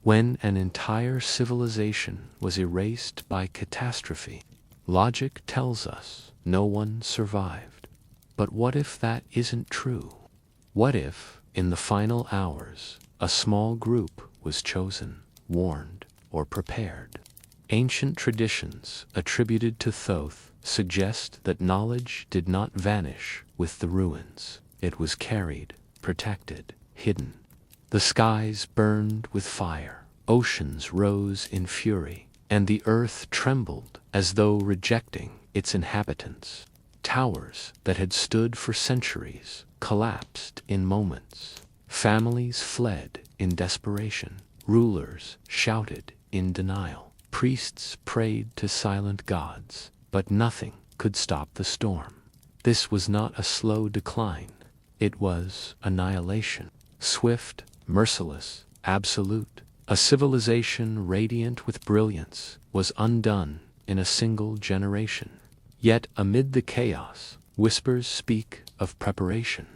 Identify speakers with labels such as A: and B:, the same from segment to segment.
A: When an entire civilization was erased by catastrophe, logic tells us no one survived. But what if that isn't true? What if, in the final hours, a small group was chosen, warned, or prepared? Ancient traditions attributed to Thoth suggest that knowledge did not vanish with the ruins. It was carried, protected, hidden. The skies burned with fire, oceans rose in fury, and the earth trembled as though rejecting its inhabitants. Towers that had stood for centuries collapsed in moments. Families fled in desperation. Rulers shouted in denial. Priests prayed to silent gods, but nothing could stop the storm. This was not a slow decline. It was annihilation. Swift, merciless, absolute. A civilization radiant with brilliance was undone in a single generation. Yet amid the chaos, whispers speak of preparation.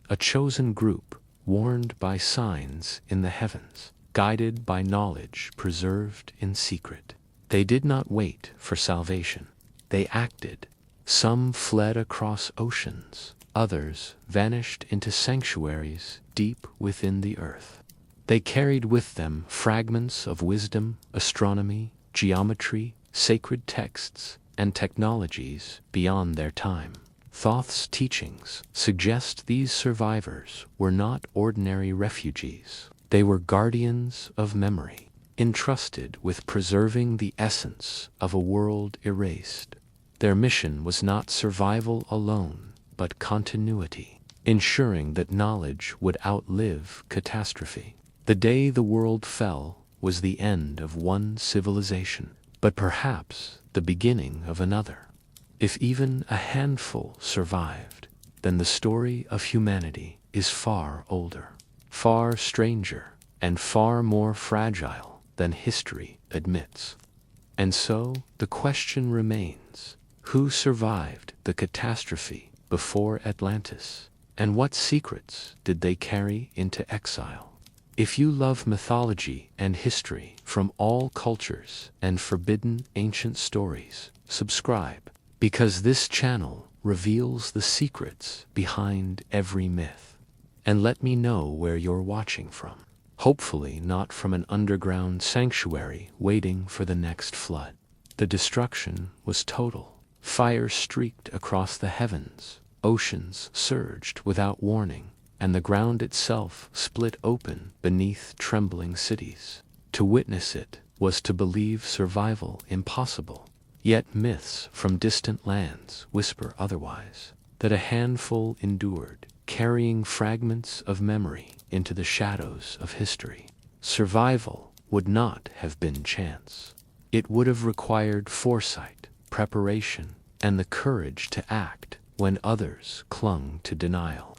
A: A chosen group, warned by signs in the heavens, guided by knowledge preserved in secret. They did not wait for salvation. They acted. Some fled across oceans. Others vanished into sanctuaries deep within the earth. They carried with them fragments of wisdom, astronomy, geometry, sacred texts, and technologies beyond their time. Thoth's teachings suggest these survivors were not ordinary refugees. They were guardians of memory, entrusted with preserving the essence of a world erased. Their mission was not survival alone, but continuity, ensuring that knowledge would outlive catastrophe. The day the world fell was the end of one civilization, but perhaps the beginning of another. If even a handful survived, then the story of humanity is far older, far stranger, and far more fragile than history admits. And so the question remains, who survived the catastrophe before Atlantis, and what secrets did they carry into exile? If you love mythology and history from all cultures and forbidden ancient stories, subscribe, because this channel reveals the secrets behind every myth. And let me know where you're watching from. Hopefully not from an underground sanctuary waiting for the next flood. The destruction was total. Fire streaked across the heavens, oceans surged without warning, and the ground itself split open beneath trembling cities. To witness it was to believe survival impossible. Yet myths from distant lands whisper otherwise, that a handful endured, carrying fragments of memory into the shadows of history. Survival would not have been chance. It would have required foresight, preparation, and the courage to act when others clung to denial.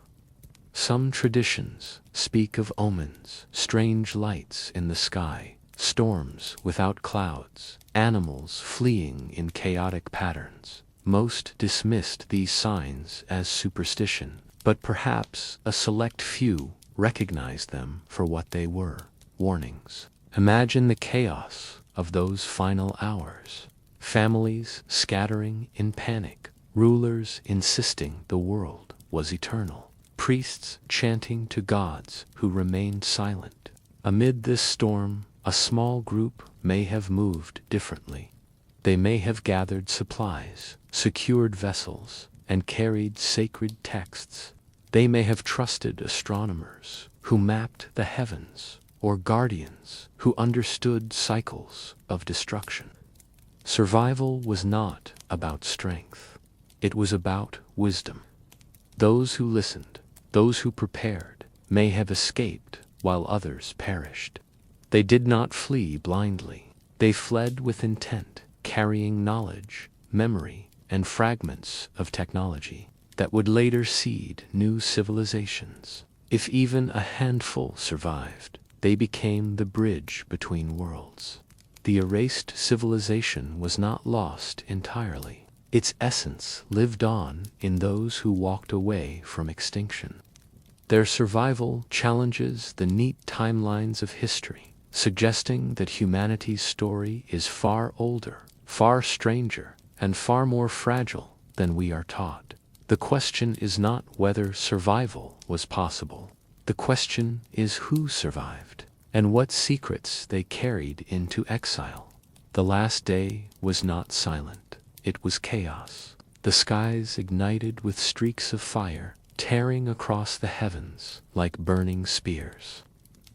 A: Some traditions speak of omens, strange lights in the sky, storms without clouds, animals fleeing in chaotic patterns. Most dismissed these signs as superstition, but perhaps a select few recognized them for what they were, warnings. Imagine the chaos of those final hours. Families scattering in panic, rulers insisting the world was eternal, priests chanting to gods who remained silent. Amid this storm, a small group may have moved differently. They may have gathered supplies, secured vessels, and carried sacred texts. They may have trusted astronomers who mapped the heavens, or guardians who understood cycles of destruction. Survival was not about strength. It was about wisdom. Those who listened, those who prepared, may have escaped while others perished. They did not flee blindly. They fled with intent, carrying knowledge, memory, and fragments of technology that would later seed new civilizations. If even a handful survived, they became the bridge between worlds. The erased civilization was not lost entirely. Its essence lived on in those who walked away from extinction. Their survival challenges the neat timelines of history, suggesting that humanity's story is far older, far stranger, and far more fragile than we are taught. The question is not whether survival was possible. The question is who survived, and what secrets they carried into exile. The last day was not silent. It was chaos. The skies ignited with streaks of fire, tearing across the heavens like burning spears.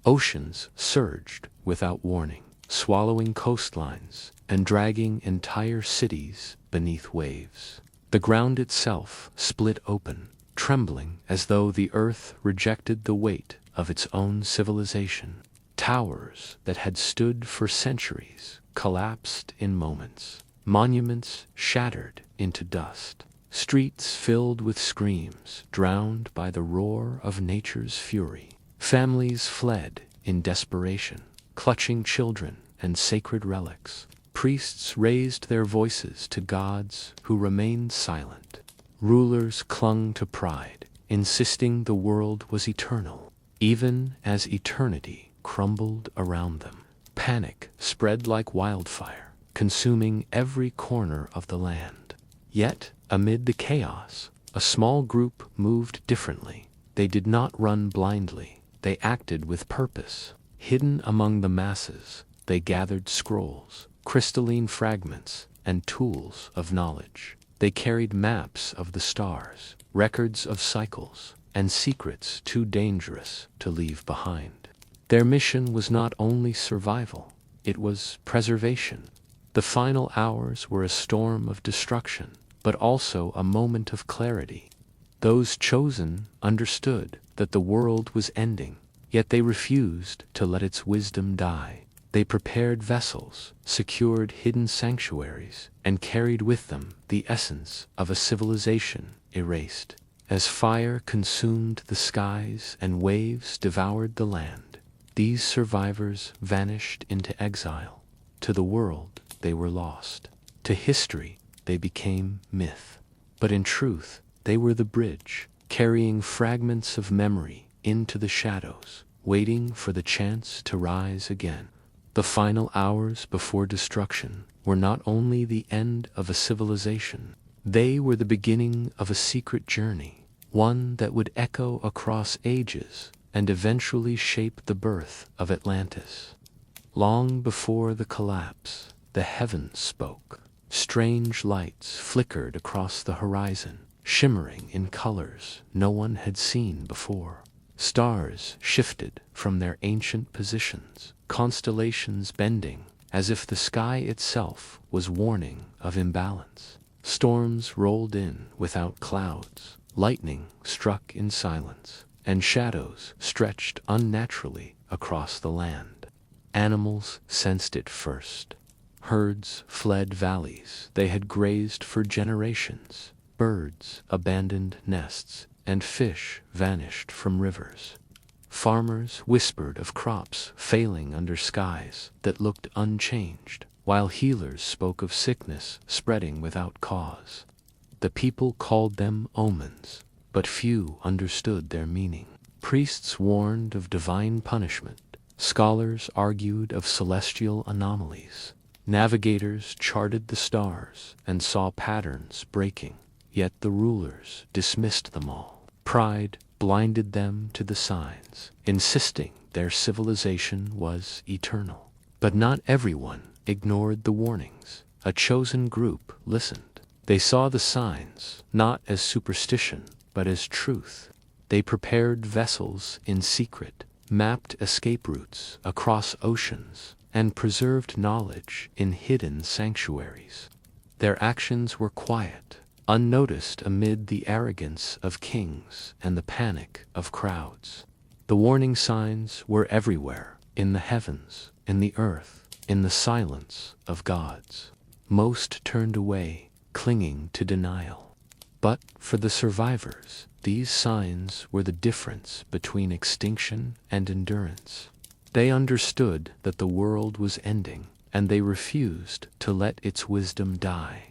A: Oceans surged without warning, swallowing coastlines and dragging entire cities beneath waves. The ground itself split open, trembling as though the earth rejected the weight of its own civilization. Towers that had stood for centuries collapsed in moments. Monuments shattered into dust. Streets filled with screams, drowned by the roar of nature's fury. Families fled in desperation, clutching children and sacred relics. Priests raised their voices to gods who remained silent. Rulers clung to pride, insisting the world was eternal, even as eternity crumbled around them. Panic spread like wildfire, consuming every corner of the land. Yet, amid the chaos, a small group moved differently. They did not run blindly. They acted with purpose. Hidden among the masses, they gathered scrolls, crystalline fragments, and tools of knowledge. They carried maps of the stars, records of cycles, and secrets too dangerous to leave behind. Their mission was not only survival, it was preservation. The final hours were a storm of destruction, but also a moment of clarity. Those chosen understood that the world was ending, yet they refused to let its wisdom die. They prepared vessels, secured hidden sanctuaries, and carried with them the essence of a civilization erased. As fire consumed the skies and waves devoured the land, these survivors vanished into exile. To the world, they were lost. To history, they became myth. But in truth, they were the bridge, carrying fragments of memory into the shadows, waiting for the chance to rise again. The final hours before destruction were not only the end of a civilization, they were the beginning of a secret journey, one that would echo across ages and eventually shape the birth of Atlantis. Long before the collapse, the heavens spoke. Strange lights flickered across the horizon, shimmering in colors no one had seen before. Stars shifted from their ancient positions, constellations bending as if the sky itself was warning of imbalance. Storms rolled in without clouds, lightning struck in silence, and shadows stretched unnaturally across the land. Animals sensed it first. Herds fled valleys they had grazed for generations. Birds abandoned nests, and fish vanished from rivers. Farmers whispered of crops failing under skies that looked unchanged, while healers spoke of sickness spreading without cause. The people called them omens, but few understood their meaning. Priests warned of divine punishment. Scholars argued of celestial anomalies. Navigators charted the stars and saw patterns breaking, yet the rulers dismissed them all. Pride blinded them to the signs, insisting their civilization was eternal. But not everyone ignored the warnings. A chosen group listened. They saw the signs, not as superstition, but as truth. They prepared vessels in secret, mapped escape routes across oceans, and preserved knowledge in hidden sanctuaries. Their actions were quiet, unnoticed amid the arrogance of kings and the panic of crowds. The warning signs were everywhere, in the heavens, in the earth, in the silence of gods. Most turned away, clinging to denial. But for the survivors, these signs were the difference between extinction and endurance. They understood that the world was ending, and they refused to let its wisdom die.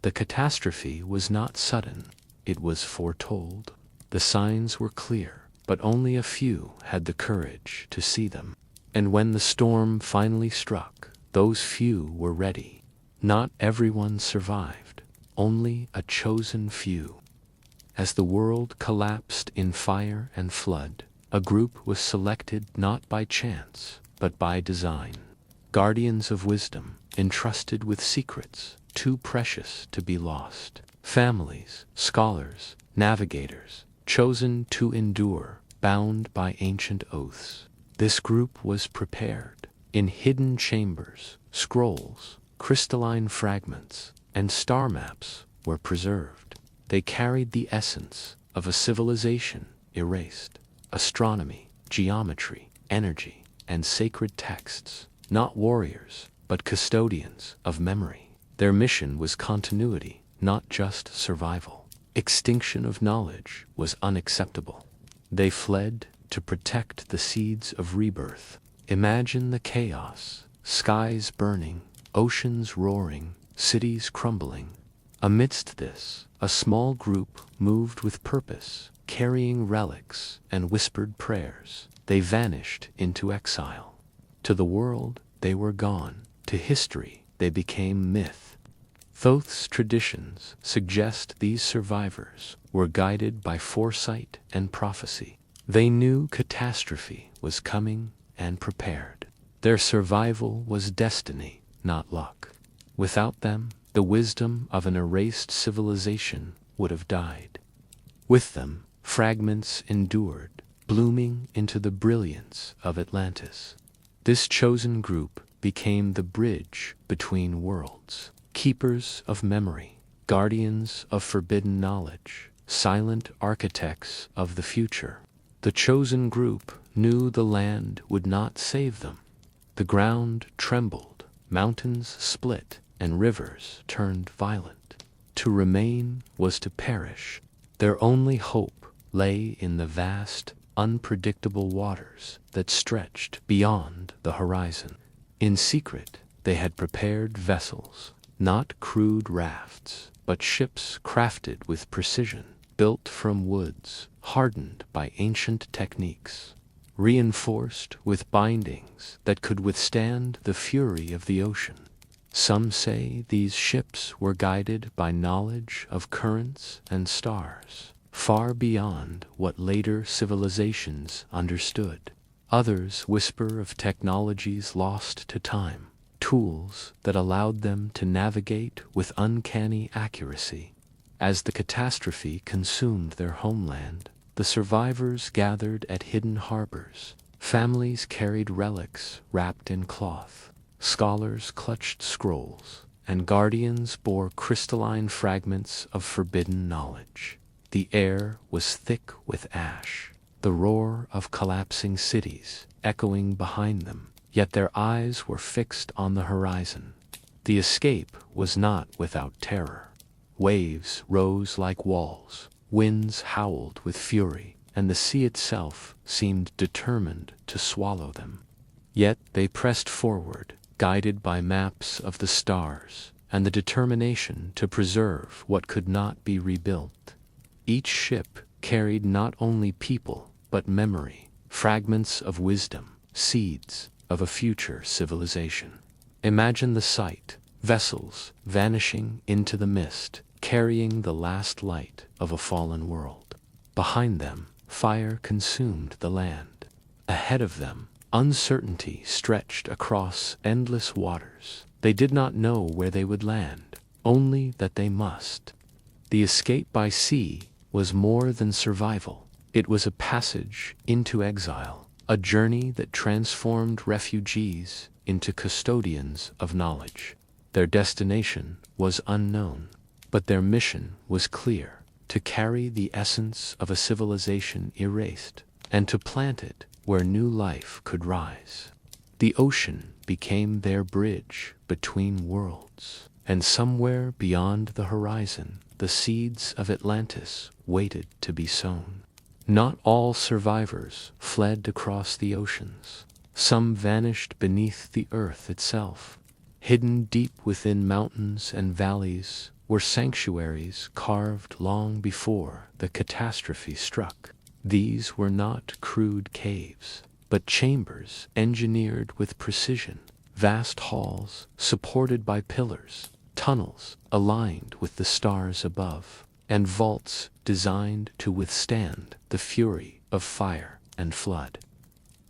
A: The catastrophe was not sudden, it was foretold. The signs were clear, but only a few had the courage to see them. And when the storm finally struck, those few were ready. Not everyone survived, only a chosen few. As the world collapsed in fire and flood, a group was selected not by chance, but by design. Guardians of wisdom, entrusted with secrets too precious to be lost. Families, scholars, navigators, chosen to endure, bound by ancient oaths. This group was prepared. In hidden chambers, scrolls, crystalline fragments, and star maps were preserved. They carried the essence of a civilization erased. Astronomy, geometry, energy, and sacred texts. Not warriors, but custodians of memory. Their mission was continuity, not just survival. Extinction of knowledge was unacceptable. They fled to protect the seeds of rebirth. Imagine the chaos, skies burning, oceans roaring, cities crumbling. Amidst this, a small group moved with purpose, carrying relics and whispered prayers. They vanished into exile. To the world, they were gone. To history, they became myth. Thoth's traditions suggest these survivors were guided by foresight and prophecy. They knew catastrophe was coming and prepared. Their survival was destiny, not luck. Without them, the wisdom of an erased civilization would have died. With them, fragments endured, blooming into the brilliance of Atlantis. This chosen group became the bridge between worlds. Keepers of memory, guardians of forbidden knowledge, silent architects of the future. The chosen group knew the land would not save them. The ground trembled, mountains split, and rivers turned violent. To remain was to perish. Their only hope lay in the vast, unpredictable waters that stretched beyond the horizon. In secret, they had prepared vessels, not crude rafts, but ships crafted with precision, built from woods, hardened by ancient techniques, reinforced with bindings that could withstand the fury of the ocean. Some say these ships were guided by knowledge of currents and stars, far beyond what later civilizations understood. Others whisper of technologies lost to time, tools that allowed them to navigate with uncanny accuracy. As the catastrophe consumed their homeland, the survivors gathered at hidden harbors. Families carried relics wrapped in cloth. Scholars clutched scrolls, and guardians bore crystalline fragments of forbidden knowledge. The air was thick with ash, the roar of collapsing cities echoing behind them, yet their eyes were fixed on the horizon. The escape was not without terror. Waves rose like walls, winds howled with fury, and the sea itself seemed determined to swallow them. Yet they pressed forward, guided by maps of the stars and the determination to preserve what could not be rebuilt. Each ship carried not only people, but memory, fragments of wisdom, seeds of a future civilization. Imagine the sight, vessels vanishing into the mist, carrying the last light of a fallen world. Behind them, fire consumed the land. Ahead of them, uncertainty stretched across endless waters. They did not know where they would land, only that they must. The escape by sea was more than survival. It was a passage into exile, a journey that transformed refugees into custodians of knowledge. Their destination was unknown, but their mission was clear: to carry the essence of a civilization erased, and to plant it where new life could rise. The ocean became their bridge between worlds, and somewhere beyond the horizon, the seeds of Atlantis waited to be sown. Not all survivors fled across the oceans. Some vanished beneath the earth itself. Hidden deep within mountains and valleys were sanctuaries carved long before the catastrophe struck. These were not crude caves, but chambers engineered with precision, vast halls supported by pillars, tunnels aligned with the stars above, and vaults designed to withstand the fury of fire and flood.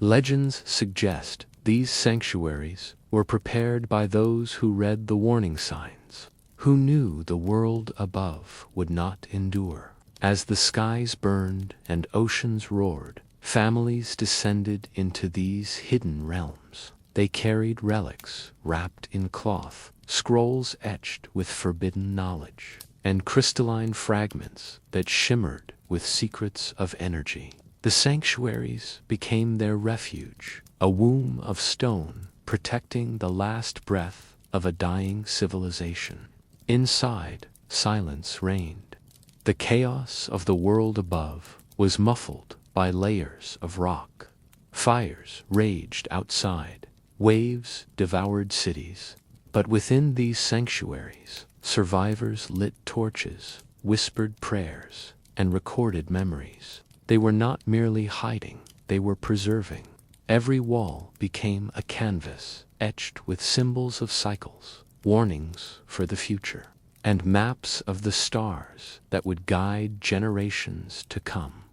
A: Legends suggest these sanctuaries were prepared by those who read the warning signs, who knew the world above would not endure. As the skies burned and oceans roared, families descended into these hidden realms. They carried relics wrapped in cloth, scrolls etched with forbidden knowledge, and crystalline fragments that shimmered with secrets of energy. The sanctuaries became their refuge, a womb of stone protecting the last breath of a dying civilization. Inside, silence reigned. The chaos of the world above was muffled by layers of rock. Fires raged outside, waves devoured cities, but within these sanctuaries, survivors lit torches, whispered prayers, and recorded memories. They were not merely hiding, they were preserving. Every wall became a canvas, etched with symbols of cycles, warnings for the future, and maps of the stars that would guide generations to come.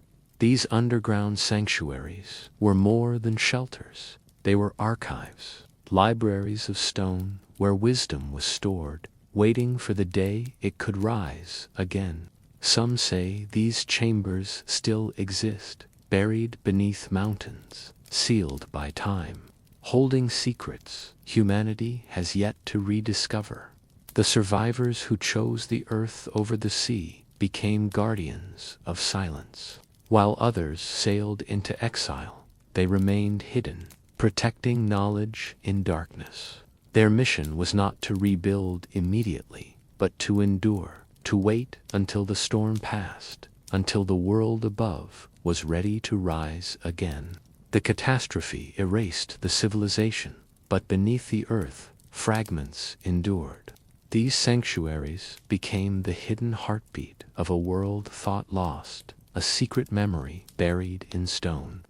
A: These underground sanctuaries were more than shelters. They were archives, libraries of stone where wisdom was stored, waiting for the day it could rise again. Some say these chambers still exist, buried beneath mountains, sealed by time, holding secrets humanity has yet to rediscover. The survivors who chose the earth over the sea became guardians of silence. While others sailed into exile, they remained hidden, protecting knowledge in darkness. Their mission was not to rebuild immediately, but to endure, to wait until the storm passed, until the world above was ready to rise again. The catastrophe erased the civilization, but beneath the earth, fragments endured. These sanctuaries became the hidden heartbeat of a world thought lost, a secret memory buried in stone.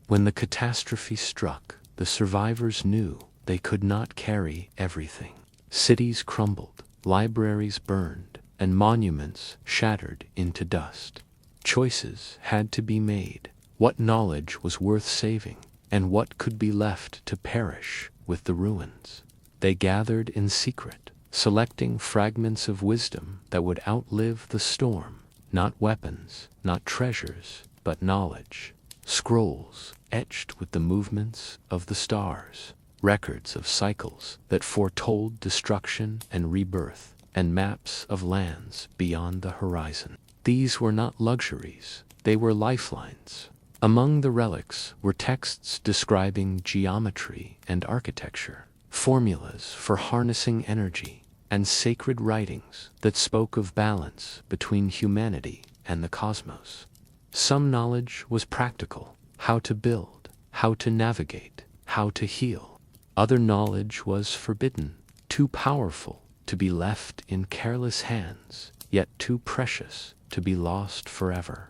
A: When the catastrophe struck, the survivors knew they could not carry everything. Cities crumbled, libraries burned, and monuments shattered into dust. Choices had to be made. What knowledge was worth saving, and what could be left to perish with the ruins? They gathered in secret, selecting fragments of wisdom that would outlive the storm. Not weapons, not treasures, but knowledge. Scrolls etched with the movements of the stars, records of cycles that foretold destruction and rebirth, and maps of lands beyond the horizon. These were not luxuries, they were lifelines. Among the relics were texts describing geometry and architecture, formulas for harnessing energy, and sacred writings that spoke of balance between humanity and the cosmos. Some knowledge was practical, how to build, how to navigate, how to heal. Other knowledge was forbidden, too powerful to be left in careless hands, yet too precious to be lost forever.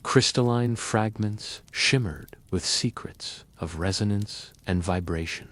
A: Crystalline fragments shimmered with secrets of resonance and vibration,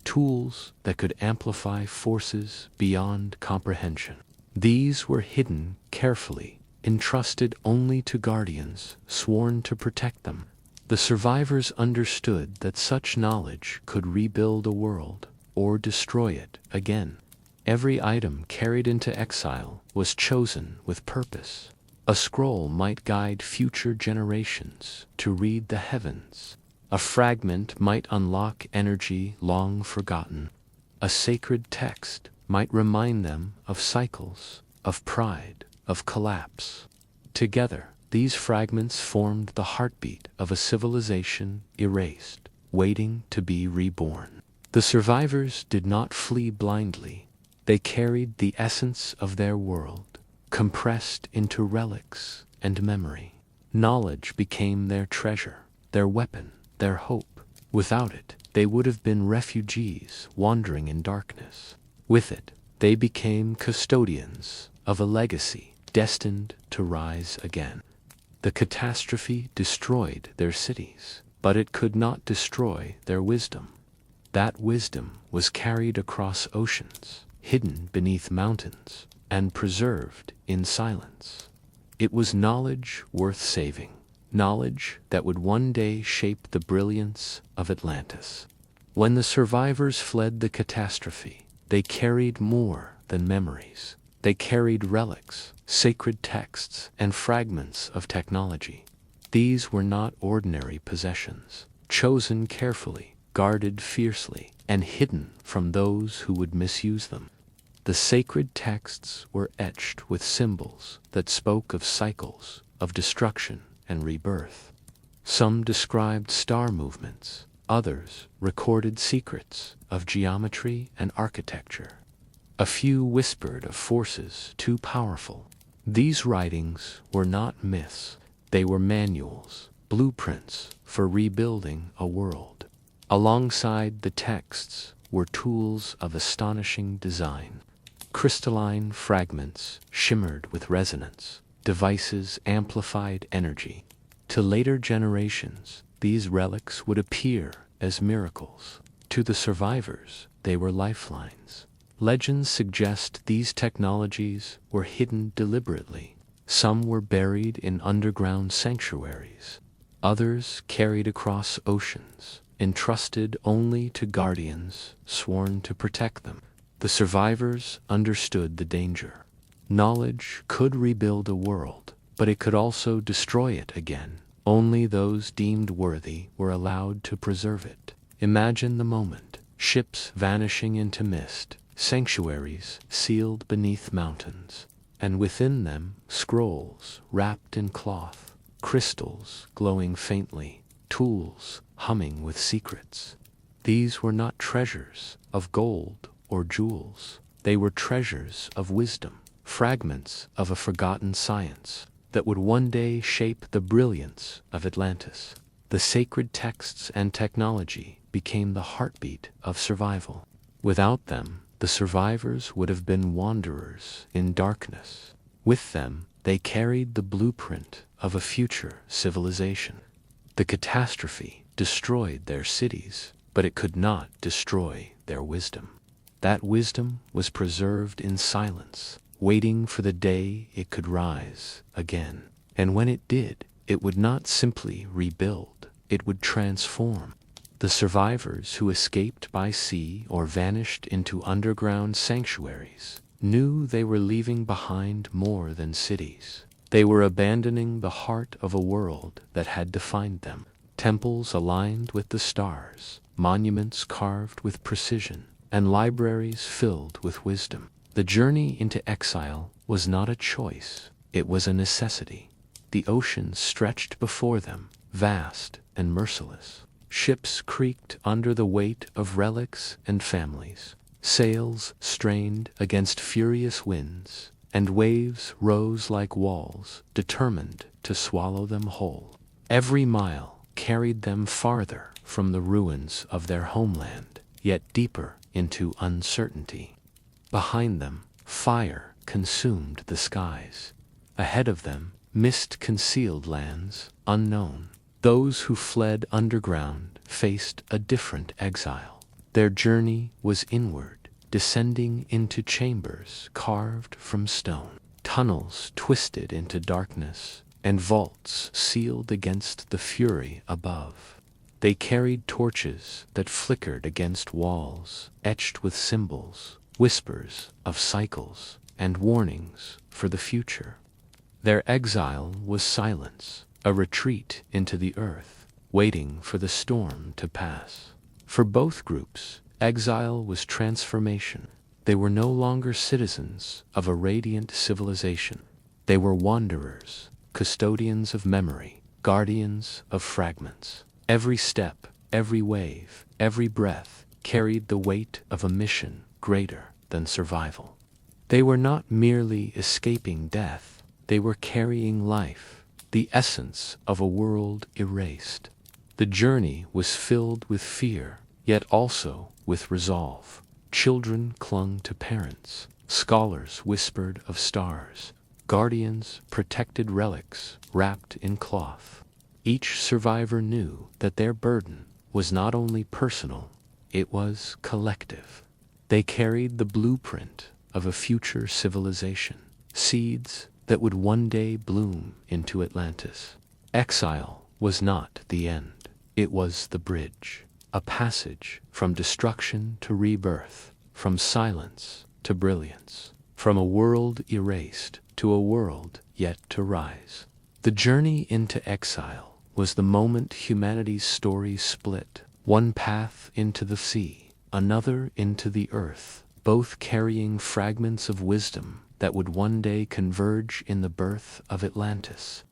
A: tools that could amplify forces beyond comprehension. These were hidden carefully, entrusted only to guardians sworn to protect them. The survivors understood that such knowledge could rebuild a world or destroy it again. Every item carried into exile was chosen with purpose. A scroll might guide future generations to read the heavens. A fragment might unlock energy long forgotten. A sacred text might remind them of cycles, of pride, of collapse. Together, these fragments formed the heartbeat of a civilization erased, waiting to be reborn. The survivors did not flee blindly. They carried the essence of their world, compressed into relics and memory. Knowledge became their treasure, their weapon, their hope. Without it, they would have been refugees wandering in darkness. With it, they became custodians of a legacy destined to rise again. The catastrophe destroyed their cities, but but it could not destroy their wisdom. That wisdom was carried across oceans, hidden beneath mountains, and preserved in silence. It was knowledge worth saving, knowledge that would one day shape the brilliance of Atlantis. When the survivors fled the catastrophe, they carried more than memories. They carried relics, sacred texts, and fragments of technology. These were not ordinary possessions, chosen carefully, guarded fiercely, and hidden from those who would misuse them. The sacred texts were etched with symbols that spoke of cycles, of destruction and rebirth. Some described star movements, others recorded secrets of geometry and architecture. A few whispered of forces too powerful. These writings were not myths, they were manuals, blueprints for rebuilding a world. Alongside the texts were tools of astonishing design. Crystalline fragments shimmered with resonance, devices amplified energy. To later generations, these relics would appear as miracles. To the survivors, they were lifelines. Legends suggest these technologies were hidden deliberately. Some were buried in underground sanctuaries, others carried across oceans, entrusted only to guardians sworn to protect them. The survivors understood the danger. Knowledge could rebuild a world, but it could also destroy it again. Only those deemed worthy were allowed to preserve it. Imagine the moment: ships vanishing into mist, sanctuaries sealed beneath mountains, and within them scrolls wrapped in cloth, crystals glowing faintly, tools humming with secrets. These were not treasures of gold or jewels. They were treasures of wisdom, fragments of a forgotten science that would one day shape the brilliance of Atlantis. The sacred texts and technology became the heartbeat of survival. Without them, the survivors would have been wanderers in darkness. With them, they carried the blueprint of a future civilization. The catastrophe destroyed their cities, but it could not destroy their wisdom. That wisdom was preserved in silence, waiting for the day it could rise again. And when it did, it would not simply rebuild, it would transform. The survivors who escaped by sea or vanished into underground sanctuaries knew they were leaving behind more than cities. They were abandoning the heart of a world that had defined them. Temples aligned with the stars, monuments carved with precision, and libraries filled with wisdom. The journey into exile was not a choice, it was a necessity. The ocean stretched before them, vast and merciless. Ships creaked under the weight of relics and families. Sails strained against furious winds, and waves rose like walls, determined to swallow them whole. Every mile carried them farther from the ruins of their homeland, yet deeper into uncertainty. Behind them, fire consumed the skies. Ahead of them, mist concealed lands unknown. Those who fled underground faced a different exile. Their journey was inward, descending into chambers carved from stone. Tunnels twisted into darkness, and vaults sealed against the fury above. They carried torches that flickered against walls, etched with symbols, whispers of cycles, and warnings for the future. Their exile was silence, a retreat into the earth, waiting for the storm to pass. For both groups, exile was transformation. They were no longer citizens of a radiant civilization. They were wanderers, custodians of memory, guardians of fragments. Every step, every wave, every breath carried the weight of a mission greater than survival. They were not merely escaping death, they were carrying life, the essence of a world erased. The journey was filled with fear, yet also with resolve. Children clung to parents, scholars whispered of stars, guardians protected relics wrapped in cloth. Each survivor knew that their burden was not only personal, it was collective. They carried the blueprint of a future civilization, seeds that would one day bloom into Atlantis. Exile was not the end. It was the bridge, a passage from destruction to rebirth, from silence to brilliance, from a world erased to a world yet to rise. The journey into exile was the moment humanity's story split, one path into the sea, another into the earth, both carrying fragments of wisdom that would one day converge in the birth of Atlantis.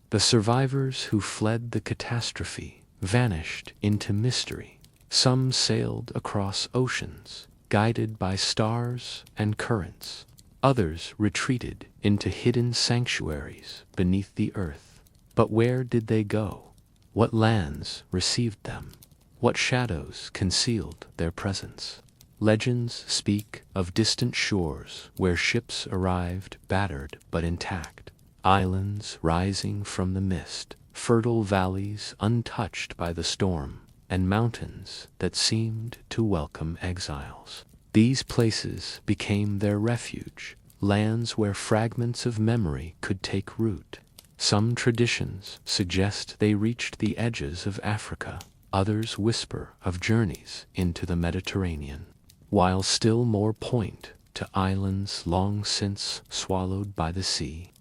A: The survivors who fled the catastrophe vanished into mystery. Some sailed across oceans, guided by stars and currents. Others retreated into hidden sanctuaries beneath the earth. But where did they go? What lands received them? What shadows concealed their presence? Legends speak of distant shores where ships arrived battered but intact, islands rising from the mist, fertile valleys untouched by the storm, and mountains that seemed to welcome exiles. These places became their refuge, lands where fragments of memory could take root. Some traditions suggest they reached the edges of Africa, others whisper of journeys into the Mediterranean, while still more point to islands long since swallowed by the sea.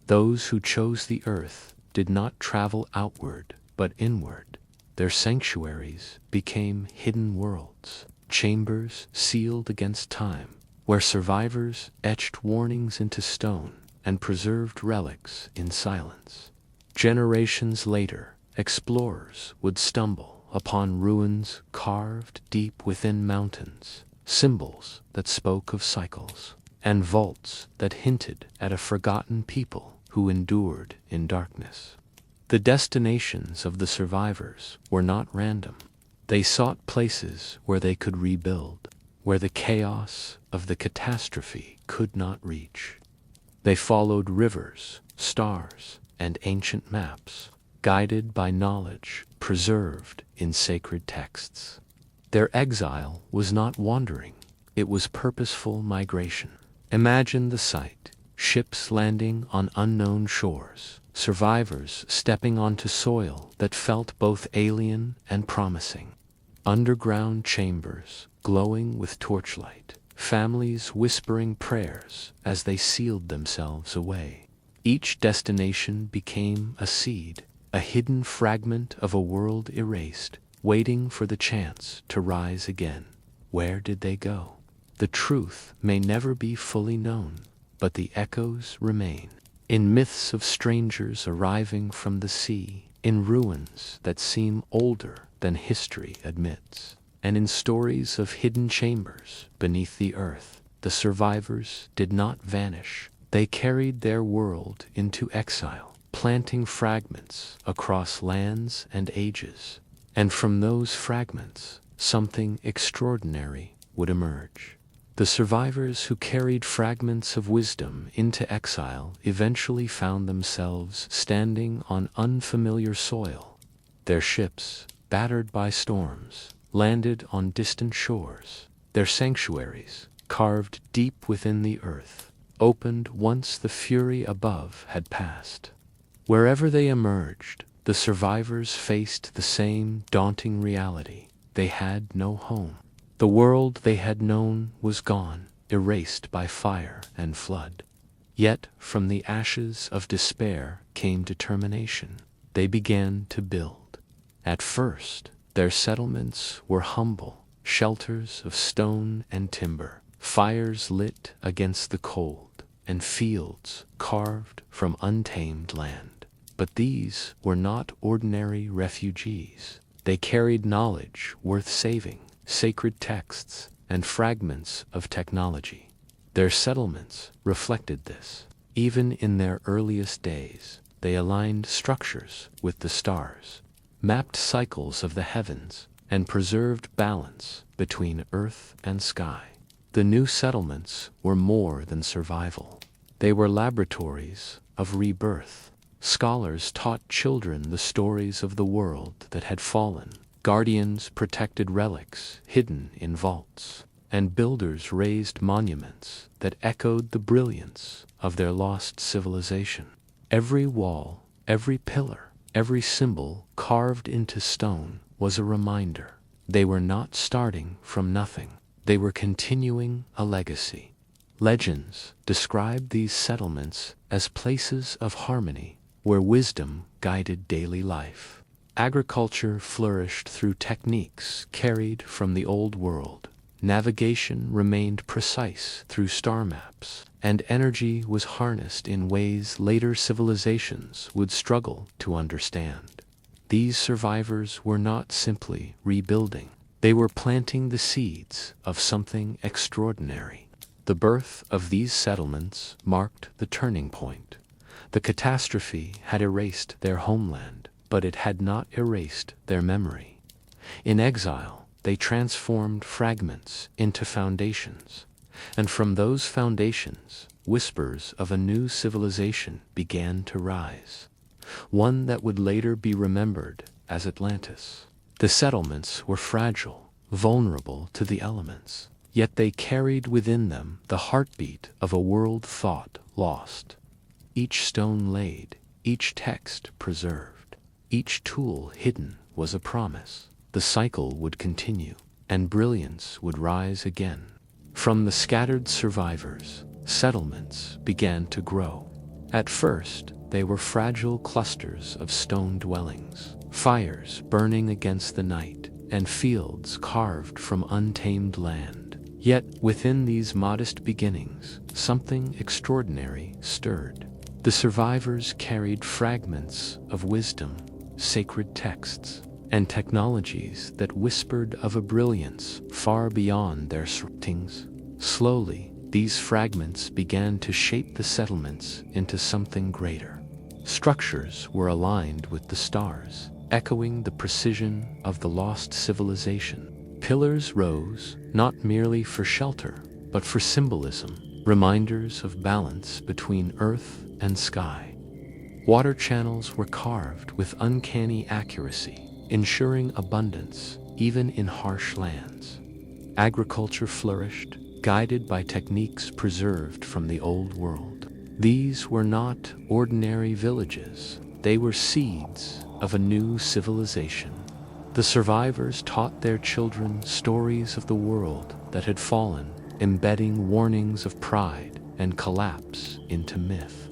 A: Those who chose the earth did not travel outward but inward. Their sanctuaries became hidden worlds, chambers sealed against time, where survivors etched warnings into stone and preserved relics in silence. Generations later, explorers would stumble upon ruins carved deep within mountains, symbols that spoke of cycles, and vaults that hinted at a forgotten people who endured in darkness. The destinations of the survivors were not random. They sought places where they could rebuild, where the chaos of the catastrophe could not reach. They followed rivers, stars, and ancient maps, guided by knowledge preserved in sacred texts. Their exile was not wandering, it was purposeful migration. Imagine the sight, ships landing on unknown shores, survivors stepping onto soil that felt both alien and promising. Underground chambers glowing with torchlight, families whispering prayers as they sealed themselves away. Each destination became a seed, a hidden fragment of a world erased, waiting for the chance to rise again. Where did they go? The truth may never be fully known, but the echoes remain. In myths of strangers arriving from the sea, in ruins that seem older than history admits, and in stories of hidden chambers beneath the earth, the survivors did not vanish. They carried their world into exile, planting fragments across lands and ages. And from those fragments, something extraordinary would emerge. The survivors who carried fragments of wisdom into exile eventually found themselves standing on unfamiliar soil. Their ships, battered by storms, landed on distant shores. Their sanctuaries, carved deep within the earth, opened once the fury above had passed. Wherever they emerged, the survivors faced the same daunting reality. They had no home. The world they had known was gone, erased by fire and flood. Yet from the ashes of despair came determination. They began to build. At first, their settlements were humble, shelters of stone and timber, fires lit against the cold, and fields carved from untamed land. But these were not ordinary refugees. They carried knowledge worth saving, sacred texts, and fragments of technology. Their settlements reflected this. Even in their earliest days, they aligned structures with the stars, mapped cycles of the heavens, and preserved balance between earth and sky. The new settlements were more than survival. They were laboratories of rebirth. Scholars taught children the stories of the world that had fallen. Guardians protected relics hidden in vaults, and builders raised monuments that echoed the brilliance of their lost civilization. Every wall, every pillar, every symbol carved into stone was a reminder. They were not starting from nothing. They were continuing a legacy. Legends describe these settlements as places of harmony where wisdom guided daily life. Agriculture flourished through techniques carried from the old world. Navigation remained precise through star maps, and energy was harnessed in ways later civilizations would struggle to understand. These survivors were not simply rebuilding. They were planting the seeds of something extraordinary. The birth of these settlements marked the turning point. The catastrophe had erased their homeland, but it had not erased their memory. In exile, they transformed fragments into foundations, and from those foundations, whispers of a new civilization began to rise, one that would later be remembered as Atlantis. The settlements were fragile, vulnerable to the elements, yet they carried within them the heartbeat of a world thought lost. Each stone laid, each text preserved, each tool hidden was a promise. The cycle would continue, and brilliance would rise again. From the scattered survivors, settlements began to grow. At first, they were fragile clusters of stone dwellings, fires burning against the night, and fields carved from untamed land. Yet, within these modest beginnings, something extraordinary stirred. The survivors carried fragments of wisdom, sacred texts, and technologies that whispered of a brilliance far beyond their surroundings. Slowly, these fragments began to shape the settlements into something greater. Structures were aligned with the stars, echoing the precision of the lost civilization. Pillars rose, not merely for shelter, but for symbolism, reminders of balance between earth and sky. Water channels were carved with uncanny accuracy, ensuring abundance even in harsh lands. Agriculture flourished, guided by techniques preserved from the old world. These were not ordinary villages. They were seeds of a new civilization. The survivors taught their children stories of the world that had fallen, embedding warnings of pride and collapse into myth.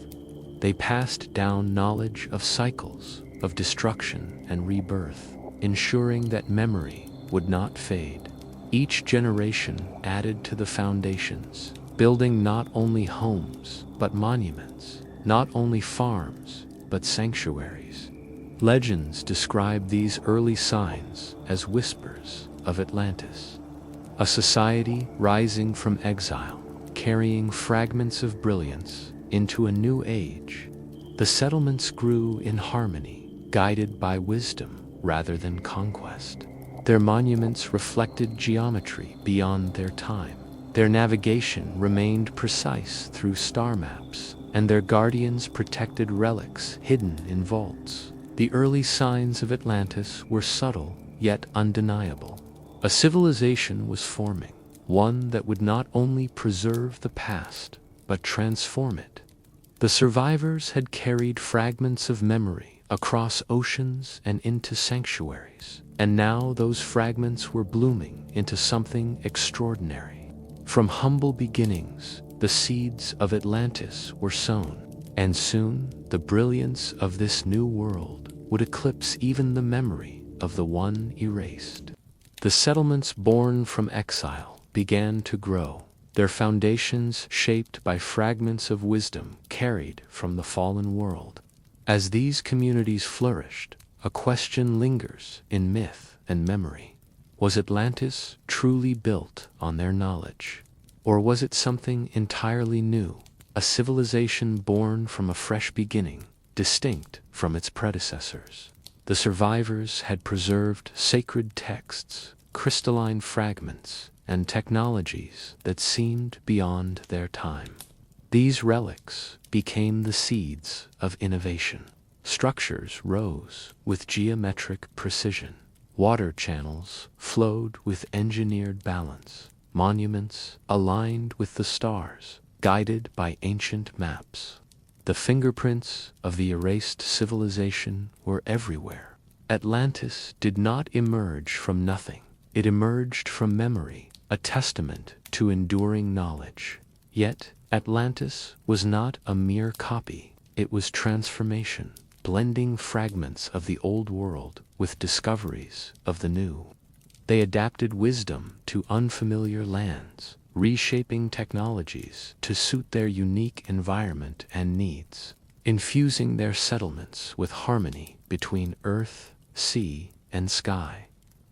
A: They passed down knowledge of cycles, of destruction and rebirth, ensuring that memory would not fade. Each generation added to the foundations, building not only homes but monuments, not only farms but sanctuaries. Legends describe these early signs as whispers of Atlantis, a society rising from exile, carrying fragments of brilliance into a new age. The settlements grew in harmony, guided by wisdom rather than conquest. Their monuments reflected geometry beyond their time. Their navigation remained precise through star maps, and their guardians protected relics hidden in vaults. The early signs of Atlantis were subtle yet undeniable. A civilization was forming, one that would not only preserve the past, but transform it. The survivors had carried fragments of memory across oceans and into sanctuaries, and now those fragments were blooming into something extraordinary. From humble beginnings, the seeds of Atlantis were sown, and soon the brilliance of this new world would eclipse even the memory of the one erased. The settlements born from exile began to grow, their foundations shaped by fragments of wisdom carried from the fallen world. As these communities flourished, a question lingers in myth and memory. Was Atlantis truly built on their knowledge? Or was it something entirely new, a civilization born from a fresh beginning, distinct from its predecessors? The survivors had preserved sacred texts, crystalline fragments, and technologies that seemed beyond their time. These relics became the seeds of innovation. Structures rose with geometric precision. Water channels flowed with engineered balance. Monuments aligned with the stars, guided by ancient maps. The fingerprints of the erased civilization were everywhere. Atlantis did not emerge from nothing. It emerged from memory, a testament to enduring knowledge. Yet, Atlantis was not a mere copy. It was transformation, blending fragments of the old world with discoveries of the new. They adapted wisdom to unfamiliar lands, reshaping technologies to suit their unique environment and needs, infusing their settlements with harmony between earth, sea, and sky.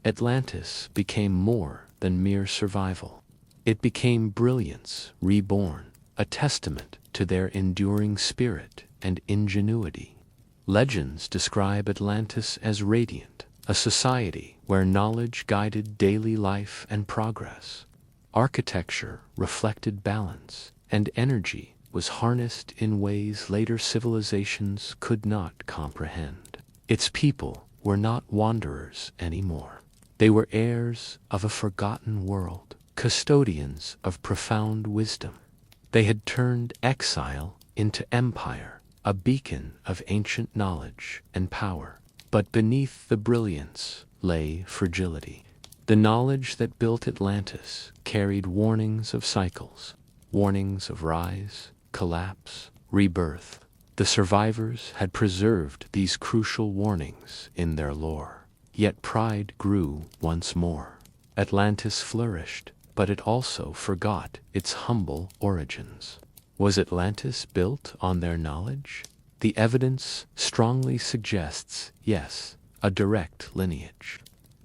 A: Atlantis became more than mere survival. It became brilliance reborn, a testament to their enduring spirit and ingenuity. Legends describe Atlantis as radiant, a society where knowledge guided daily life and progress. Architecture reflected balance, and energy was harnessed in ways later civilizations could not comprehend. Its people were not wanderers anymore. They were heirs of a forgotten world, custodians of profound wisdom. They had turned exile into empire, a beacon of ancient knowledge and power. But beneath the brilliance lay fragility. The knowledge that built Atlantis carried warnings of cycles, warnings of rise, collapse, rebirth. The survivors had preserved these crucial warnings in their lore. Yet pride grew once more. Atlantis flourished, but it also forgot its humble origins. Was Atlantis built on their knowledge? The evidence strongly suggests yes, a direct lineage.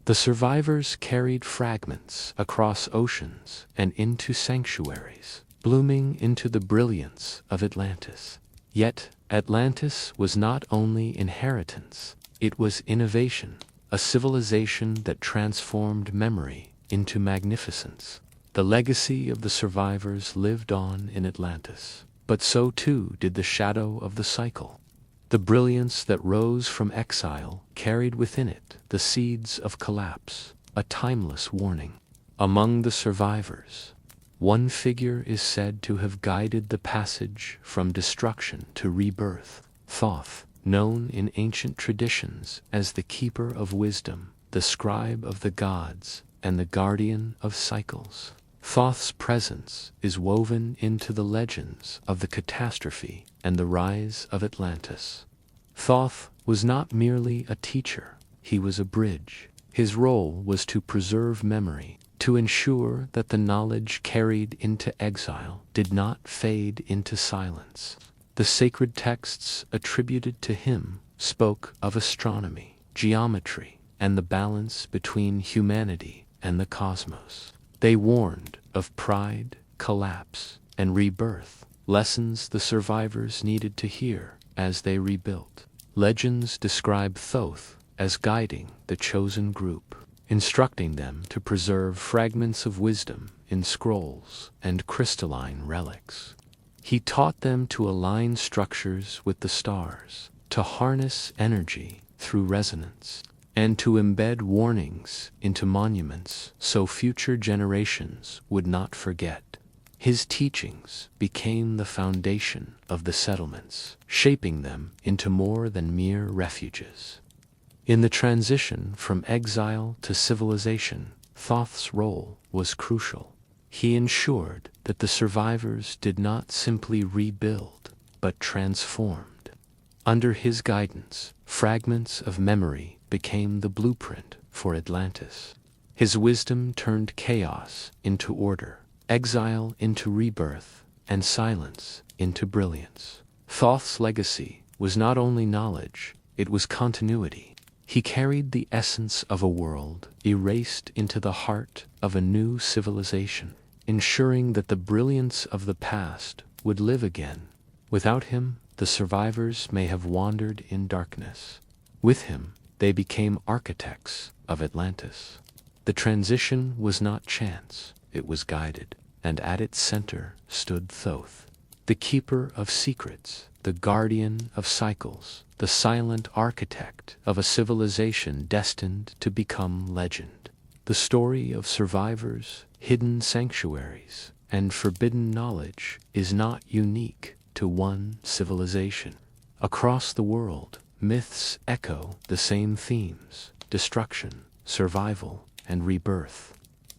A: The survivors carried fragments across oceans and into sanctuaries, blooming into the brilliance of Atlantis. Yet, Atlantis was not only inheritance, it was innovation, a civilization that transformed memory into magnificence. The legacy of the survivors lived on in Atlantis, but so too did the shadow of the cycle. The brilliance that rose from exile carried within it the seeds of collapse, a timeless warning. Among the survivors, one figure is said to have guided the passage from destruction to rebirth, Thoth, known in ancient traditions as the keeper of wisdom, the scribe of the gods, and the guardian of cycles. Thoth's presence is woven into the legends of the catastrophe and the rise of Atlantis. Thoth was not merely a teacher, he was a bridge. His role was to preserve memory, to ensure that the knowledge carried into exile did not fade into silence. The sacred texts attributed to him spoke of astronomy, geometry, and the balance between humanity and the cosmos. They warned of pride, collapse, and rebirth, lessons the survivors needed to hear as they rebuilt. Legends describe Thoth as guiding the chosen group, instructing them to preserve fragments of wisdom in scrolls and crystalline relics. He taught them to align structures with the stars, to harness energy through resonance, and to embed warnings into monuments so future generations would not forget. His teachings became the foundation of the settlements, shaping them into more than mere refuges. In the transition from exile to civilization, Thoth's role was crucial. He ensured that the survivors did not simply rebuild, but transformed. Under his guidance, fragments of memory became the blueprint for Atlantis. His wisdom turned chaos into order, exile into rebirth, and silence into brilliance. Thoth's legacy was not only knowledge, it was continuity. He carried the essence of a world erased into the heart of a new civilization, ensuring that the brilliance of the past would live again. Without him, the survivors may have wandered in darkness. With him, they became architects of Atlantis. The transition was not chance, it was guided, and at its center stood Thoth, the keeper of secrets, the guardian of cycles, the silent architect of a civilization destined to become legend. The story of survivors, hidden sanctuaries, and forbidden knowledge is not unique to one civilization. Across the world, myths echo the same themes: destruction, survival, and rebirth.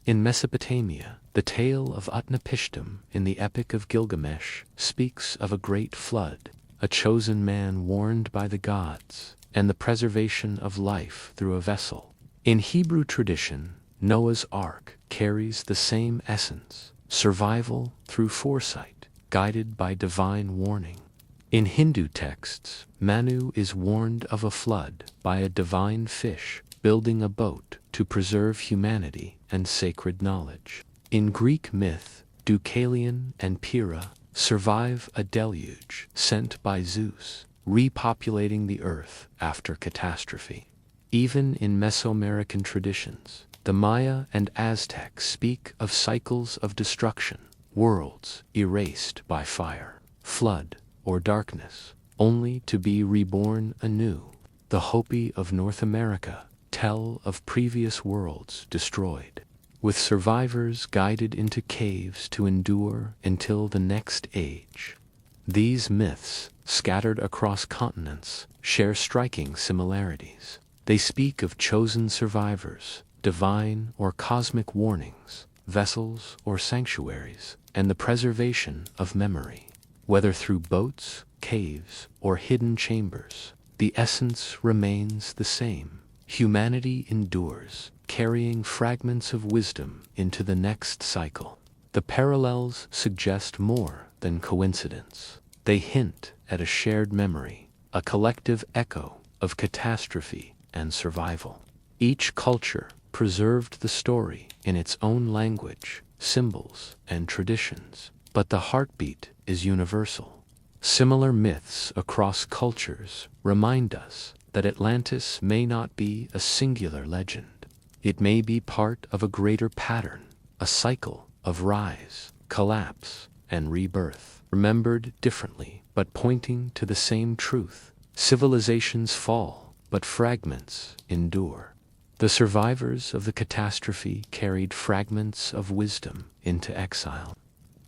A: In Mesopotamia, the tale of Utnapishtim in the Epic of Gilgamesh speaks of a great flood, a chosen man warned by the gods, and the preservation of life through a vessel. In Hebrew tradition, Noah's Ark carries the same essence: survival through foresight, guided by divine warning. In Hindu texts, Manu is warned of a flood by a divine fish building a boat to preserve humanity and sacred knowledge. In Greek myth, Deucalion and Pyrrha survive a deluge sent by Zeus, repopulating the earth after catastrophe. Even in Mesoamerican traditions, the Maya and Aztecs speak of cycles of destruction, worlds erased by fire, flood, or darkness, only to be reborn anew. The Hopi of North America tell of previous worlds destroyed, with survivors guided into caves to endure until the next age. These myths, scattered across continents, share striking similarities. They speak of chosen survivors, divine or cosmic warnings, vessels or sanctuaries, and the preservation of memory. Whether through boats, caves, or hidden chambers, the essence remains the same. Humanity endures, carrying fragments of wisdom into the next cycle. The parallels suggest more than coincidence. They hint at a shared memory, a collective echo of catastrophe and survival. Each culture preserved the story in its own language, symbols, and traditions, but the heartbeat is universal. Similar myths across cultures remind us that Atlantis may not be a singular legend. It may be part of a greater pattern, a cycle of rise, collapse, and rebirth, remembered differently but pointing to the same truth. Civilizations fall, but fragments endure. The survivors of the catastrophe carried fragments of wisdom into exile.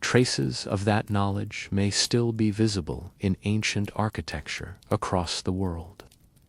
A: Traces of that knowledge may still be visible in ancient architecture across the world.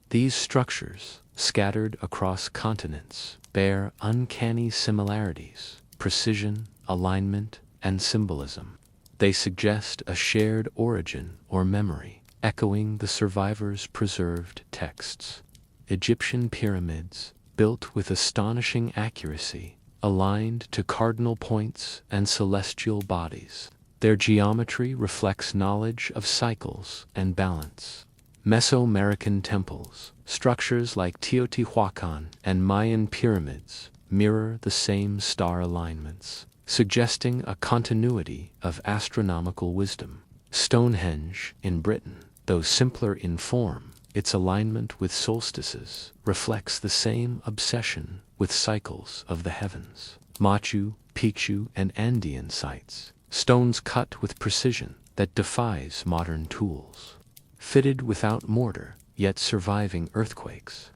A: These structures, scattered across continents, bear uncanny similarities: precision, alignment, and symbolism. They suggest a shared origin or memory, echoing the survivors' preserved texts. Egyptian pyramids, built with astonishing accuracy, aligned to cardinal points and celestial bodies. Their geometry reflects knowledge of cycles and balance. Mesoamerican temples, structures like Teotihuacan and Mayan pyramids, mirror the same star alignments, suggesting a continuity of astronomical wisdom. Stonehenge in Britain, though simpler in form, its alignment with solstices reflects the same obsession with cycles of the heavens. Machu Picchu and Andean sites, stones cut with precision that defies modern tools. Fitted without mortar, yet surviving earthquakes.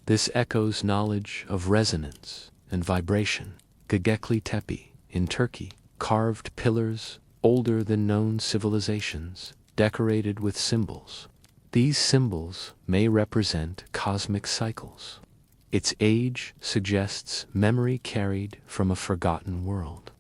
A: This echoes knowledge of resonance and vibration. Göbekli Tepe in Turkey, carved pillars older than known civilizations, decorated with symbols. These symbols may represent cosmic cycles. Its age suggests memory carried from a forgotten world.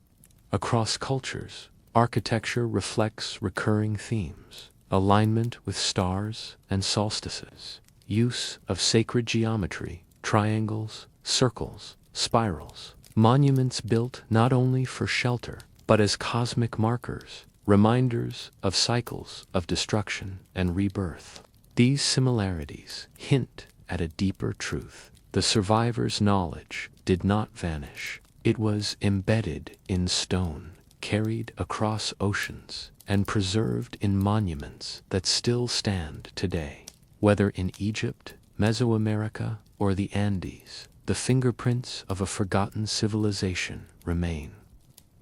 A: Across cultures, architecture reflects recurring themes: alignment with stars and solstices, use of sacred geometry, triangles, circles, spirals, monuments built not only for shelter, but as cosmic markers, reminders of cycles of destruction and rebirth. These similarities hint at a deeper truth. The survivors' knowledge did not vanish. It was embedded in stone, carried across oceans, and preserved in monuments that still stand today. Whether in Egypt, Mesoamerica, or the Andes, the fingerprints of a forgotten civilization remain.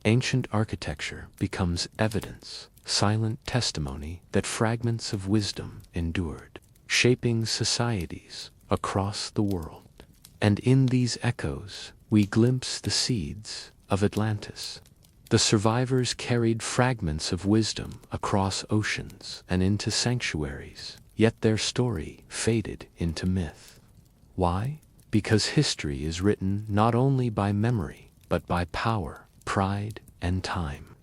A: Ancient architecture becomes evidence, silent testimony that fragments of wisdom endured, shaping societies across the world. And in these echoes, we glimpse the seeds of Atlantis. The survivors carried fragments of wisdom across oceans and into sanctuaries, yet their story faded into myth. Why? Because history is written not only by memory, but by power, pride, and time.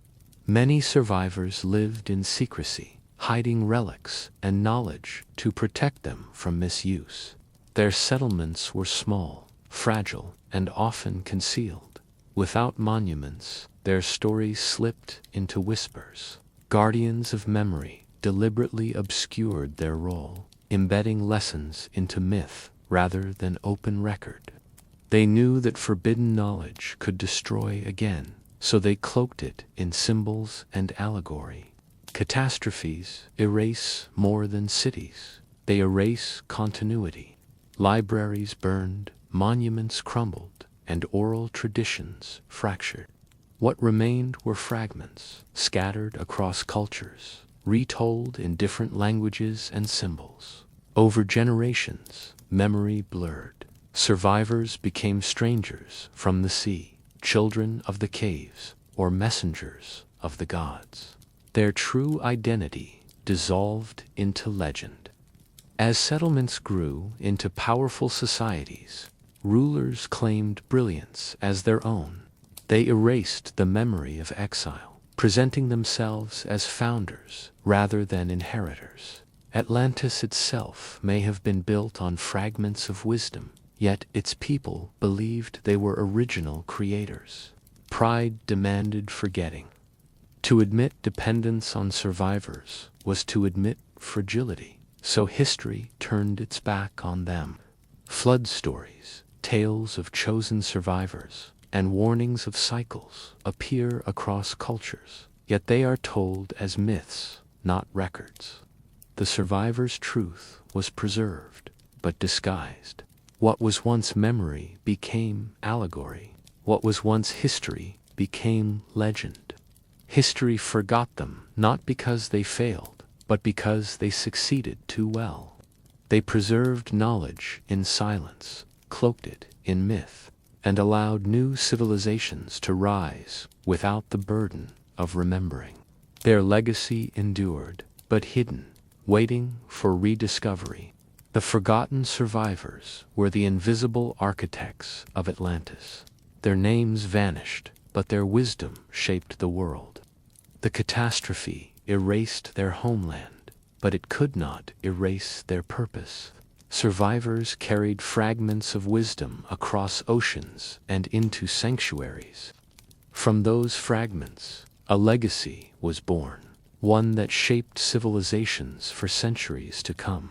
A: Many survivors lived in secrecy, hiding relics and knowledge to protect them from misuse. Their settlements were small, fragile, and often concealed. Without monuments, their stories slipped into whispers. Guardians of memory deliberately obscured their role, embedding lessons into myth rather than open record. They knew that forbidden knowledge could destroy again, so they cloaked it in symbols and allegory. Catastrophes erase more than cities. They erase continuity. Libraries burned, monuments crumbled, and oral traditions fractured. What remained were fragments, scattered across cultures, retold in different languages and symbols. Over generations, memory blurred. Survivors became strangers from the sea, children of the caves, or messengers of the gods. Their true identity dissolved into legend. As settlements grew into powerful societies, rulers claimed brilliance as their own. They erased the memory of exile, presenting themselves as founders rather than inheritors. Atlantis itself may have been built on fragments of wisdom, yet its people believed they were original creators. Pride demanded forgetting. To admit dependence on survivors was to admit fragility, so history turned its back on them. Flood stories, tales of chosen survivors, and warnings of cycles appear across cultures, yet they are told as myths, not records. The survivors' truth was preserved, but disguised. What was once memory became allegory. What was once history became legend. History forgot them, not because they failed, but because they succeeded too well. They preserved knowledge in silence, cloaked it in myth, and allowed new civilizations to rise without the burden of remembering. Their legacy endured, but hidden, waiting for rediscovery. The forgotten survivors were the invisible architects of Atlantis. Their names vanished, but their wisdom shaped the world. The catastrophe erased their homeland, but it could not erase their purpose. Survivors carried fragments of wisdom across oceans and into sanctuaries. From those fragments, a legacy was born, one that shaped civilizations for centuries to come.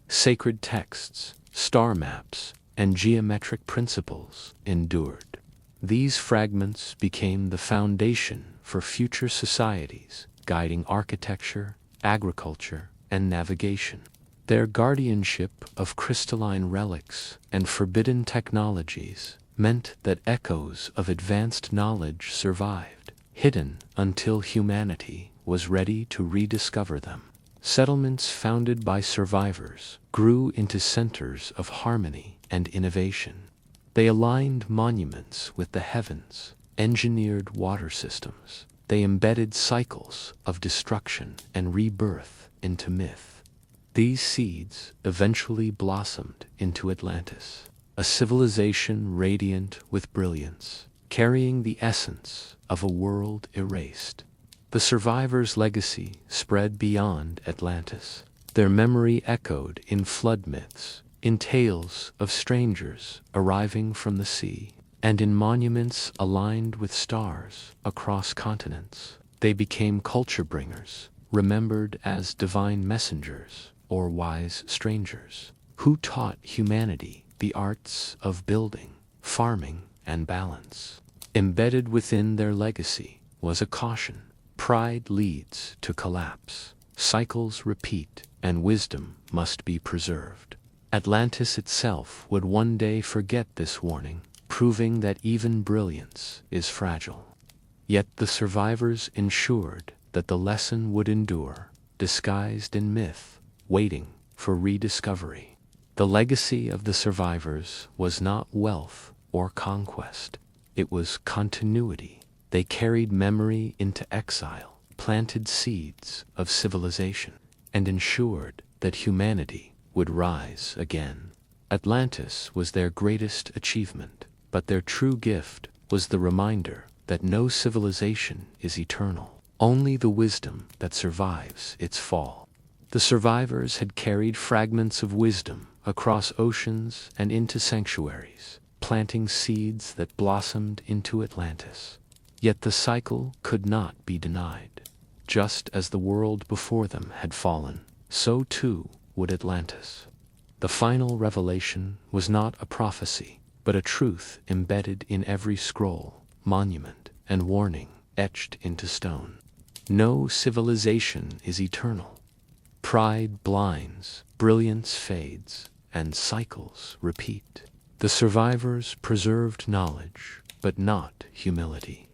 A: Sacred texts, star maps, and geometric principles endured. These fragments became the foundation for future societies, guiding architecture, agriculture, and navigation. Their guardianship of crystalline relics and forbidden technologies meant that echoes of advanced knowledge survived, hidden until humanity was ready to rediscover them. Settlements founded by survivors grew into centers of harmony and innovation. They aligned monuments with the heavens, engineered water systems. They embedded cycles of destruction and rebirth into myth. These seeds eventually blossomed into Atlantis, a civilization radiant with brilliance, carrying the essence of a world erased. The survivors' legacy spread beyond Atlantis. Their memory echoed in flood myths, in tales of strangers arriving from the sea, and in monuments aligned with stars across continents. They became culture bringers, remembered as divine messengers or wise strangers, who taught humanity the arts of building, farming, and balance. Embedded within their legacy was a caution. Pride leads to collapse. Cycles repeat, and wisdom must be preserved. Atlantis itself would one day forget this warning, proving that even brilliance is fragile. Yet the survivors ensured that the lesson would endure, disguised in myth, waiting for rediscovery. The legacy of the survivors was not wealth or conquest. It was continuity. They carried memory into exile, planted seeds of civilization, and ensured that humanity would rise again. Atlantis was their greatest achievement, but their true gift was the reminder that no civilization is eternal, only the wisdom that survives its fall. The survivors had carried fragments of wisdom across oceans and into sanctuaries, planting seeds that blossomed into Atlantis. Yet the cycle could not be denied. Just as the world before them had fallen, so too would Atlantis. The final revelation was not a prophecy, but a truth embedded in every scroll, monument, and warning etched into stone. No civilization is eternal. Pride blinds, brilliance fades, and cycles repeat. The survivors preserved knowledge, but not humility.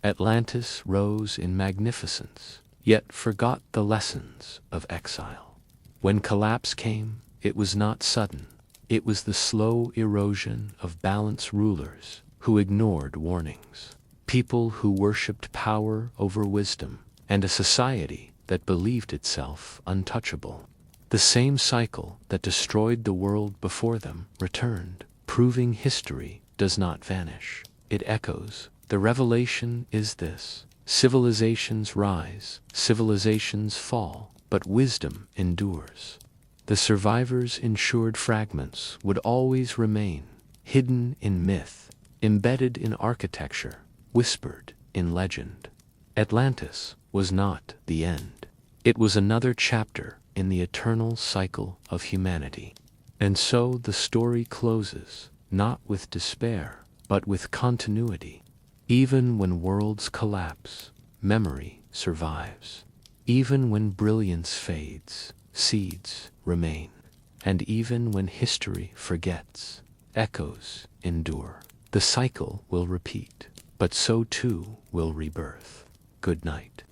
A: Atlantis rose in magnificence, yet forgot the lessons of exile. When collapse came, it was not sudden. It was the slow erosion of balanced rulers who ignored warnings, people who worshipped power over wisdom, and a society that believed itself untouchable. The same cycle that destroyed the world before them returned, proving history does not vanish. It echoes. The revelation is this: civilizations rise, civilizations fall, but wisdom endures. The survivors' ensured fragments would always remain, hidden in myth, embedded in architecture, whispered in legend. Atlantis was not the end. It was another chapter in the eternal cycle of humanity. And so the story closes, not with despair, but with continuity. Even when worlds collapse, memory survives. Even when brilliance fades, seeds remain. And even when history forgets, echoes endure. The cycle will repeat, but so too will rebirth. Good night.